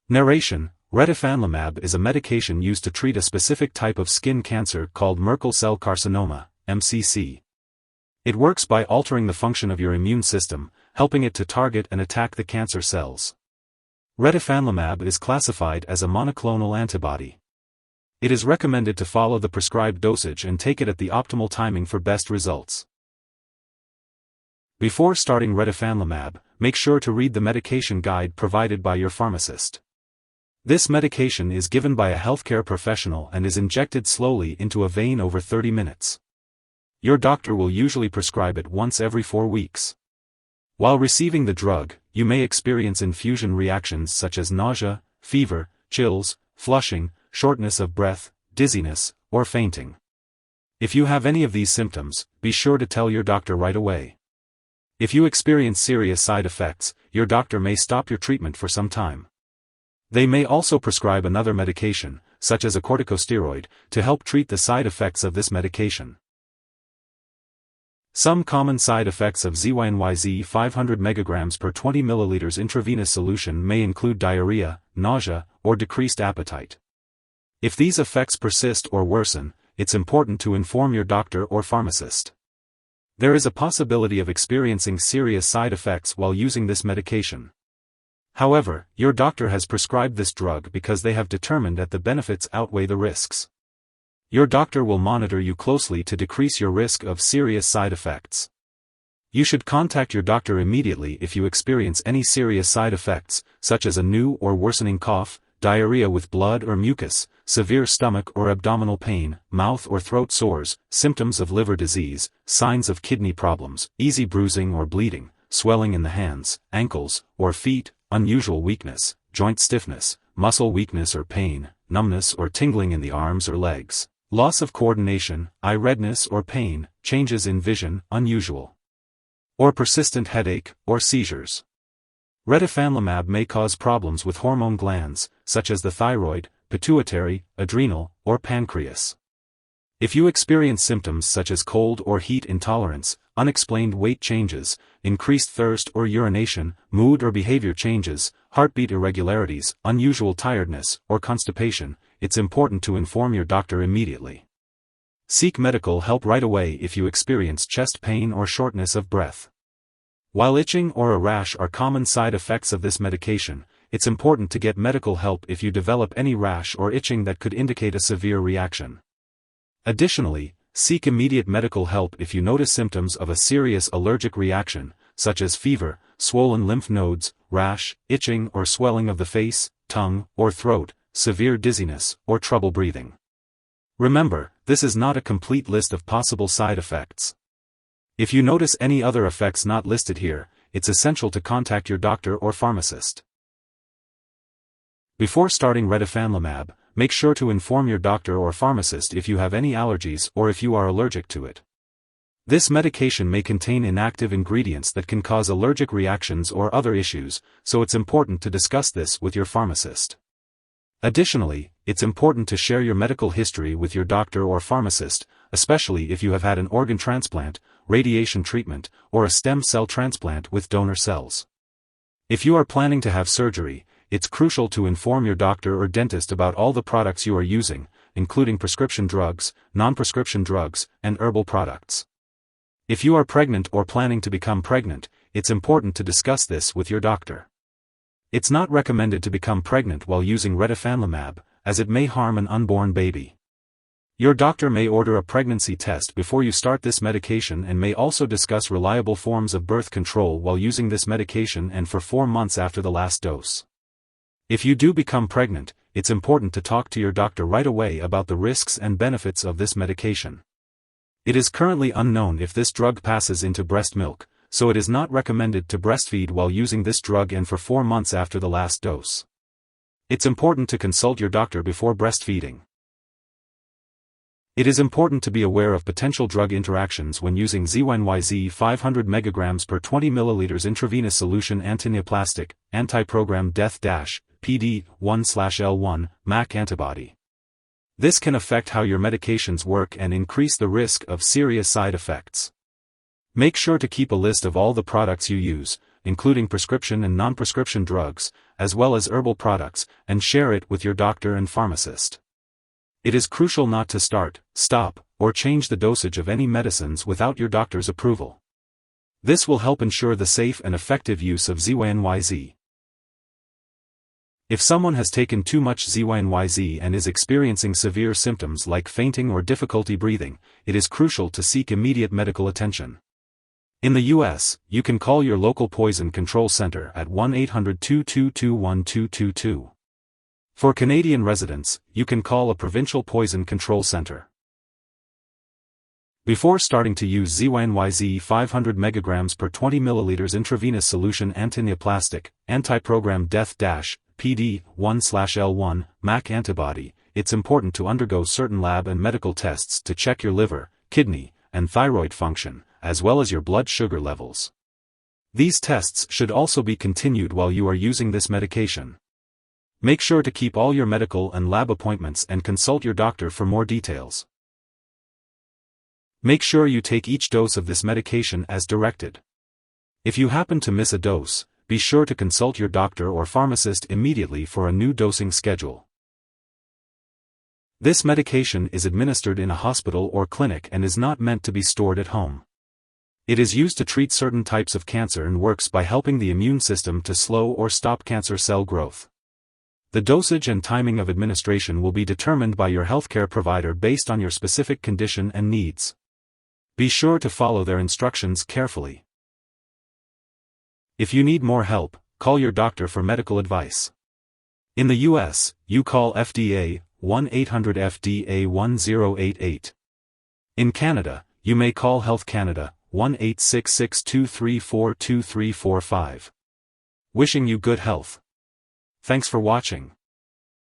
Narration: Retifanlimab is a medication used to treat a specific type of skin cancer called Merkel cell carcinoma, MCC. It works by altering the function of your immune system, helping it to target and attack the cancer cells. Retifanlimab is classified as a monoclonal antibody. It is recommended to follow the prescribed dosage and take it at the optimal timing for best results. Before starting Retifanlimab, make sure to read the medication guide provided by your pharmacist. This medication is given by a healthcare professional and is injected slowly into a vein over 30 minutes. Your doctor will usually prescribe it once every 4 weeks. While receiving the drug, you may experience infusion reactions such as nausea, fever, chills, flushing, shortness of breath, dizziness, or fainting. If you have any of these symptoms, be sure to tell your doctor right away. If you experience serious side effects, your doctor may stop your treatment for some time. They may also prescribe another medication, such as a corticosteroid, to help treat the side effects of this medication. Some common side effects of Zynyz 500 mg per 20 ml intravenous solution may include diarrhea, nausea, or decreased appetite. If these effects persist or worsen, it's important to inform your doctor or pharmacist. There is a possibility of experiencing serious side effects while using this medication. However, your doctor has prescribed this drug because they have determined that the benefits outweigh the risks. Your doctor will monitor you closely to decrease your risk of serious side effects. You should contact your doctor immediately if you experience any serious side effects, such as a new or worsening cough, diarrhea with blood or mucus, severe stomach or abdominal pain, mouth or throat sores, symptoms of liver disease, signs of kidney problems, easy bruising or bleeding, swelling in the hands, ankles, or feet, unusual weakness, joint stiffness, muscle weakness or pain, numbness or tingling in the arms or legs, loss of coordination, eye redness or pain, changes in vision, unusual, or persistent headache, or seizures. Retifanlimab may cause problems with hormone glands, such as the thyroid, pituitary, adrenal, or pancreas. If you experience symptoms such as cold or heat intolerance, unexplained weight changes, increased thirst or urination, mood or behavior changes, heartbeat irregularities, unusual tiredness, or constipation, it's important to inform your doctor immediately. Seek medical help right away if you experience chest pain or shortness of breath. While itching or a rash are common side effects of this medication, it's important to get medical help if you develop any rash or itching that could indicate a severe reaction. Additionally, seek immediate medical help if you notice symptoms of a serious allergic reaction, such as fever, swollen lymph nodes, rash, itching or swelling of the face, tongue, or throat, severe dizziness, or trouble breathing. Remember, this is not a complete list of possible side effects. If you notice any other effects not listed here, it's essential to contact your doctor or pharmacist. Before starting Retifanlimab, make sure to inform your doctor or pharmacist if you have any allergies or if you are allergic to it. This medication may contain inactive ingredients that can cause allergic reactions or other issues, so it's important to discuss this with your pharmacist. Additionally, it's important to share your medical history with your doctor or pharmacist, especially if you have had an organ transplant, radiation treatment, or a stem cell transplant with donor cells. If you are planning to have surgery, it's crucial to inform your doctor or dentist about all the products you are using, including prescription drugs, non-prescription drugs, and herbal products. If you are pregnant or planning to become pregnant, it's important to discuss this with your doctor. It's not recommended to become pregnant while using Retifanlimab, as it may harm an unborn baby. Your doctor may order a pregnancy test before you start this medication and may also discuss reliable forms of birth control while using this medication and for 4 months after the last dose. If you do become pregnant, it's important to talk to your doctor right away about the risks and benefits of this medication. It is currently unknown if this drug passes into breast milk, so it is not recommended to breastfeed while using this drug and for 4 months after the last dose. It's important to consult your doctor before breastfeeding. It is important to be aware of potential drug interactions when using Zynyz 500 mg per 20 ml intravenous solution Antineoplastic, anti-program Pd-1/L1, MAC antibody. This can affect how your medications work and increase the risk of serious side effects. Make sure to keep a list of all the products you use, including prescription and non-prescription drugs, as well as herbal products, and share it with your doctor and pharmacist. It is crucial not to start, stop, or change the dosage of any medicines without your doctor's approval. This will help ensure the safe and effective use of Zynyz. If someone has taken too much Zynyz and is experiencing severe symptoms like fainting or difficulty breathing, it is crucial to seek immediate medical attention. In the U.S., you can call your local poison control center at 1-800-222-1222. For Canadian residents, you can call a provincial poison control center. Before starting to use Zynyz 500 mg per 20 ml intravenous solution antineoplastic, anti-program Pd-1/L1, MAC antibody, it's important to undergo certain lab and medical tests to check your liver, kidney, and thyroid function, as well as your blood sugar levels. These tests should also be continued while you are using this medication. Make sure to keep all your medical and lab appointments and consult your doctor for more details. Make sure you take each dose of this medication as directed. If you happen to miss a dose, be sure to consult your doctor or pharmacist immediately for a new dosing schedule. This medication is administered in a hospital or clinic and is not meant to be stored at home. It is used to treat certain types of cancer and works by helping the immune system to slow or stop cancer cell growth. The dosage and timing of administration will be determined by your healthcare provider based on your specific condition and needs. Be sure to follow their instructions carefully. If you need more help, call your doctor for medical advice. In the U.S., you call FDA 1-800-FDA-1088. In Canada, you may call Health Canada 1-866-234-2345. Wishing you good health. Thanks for watching.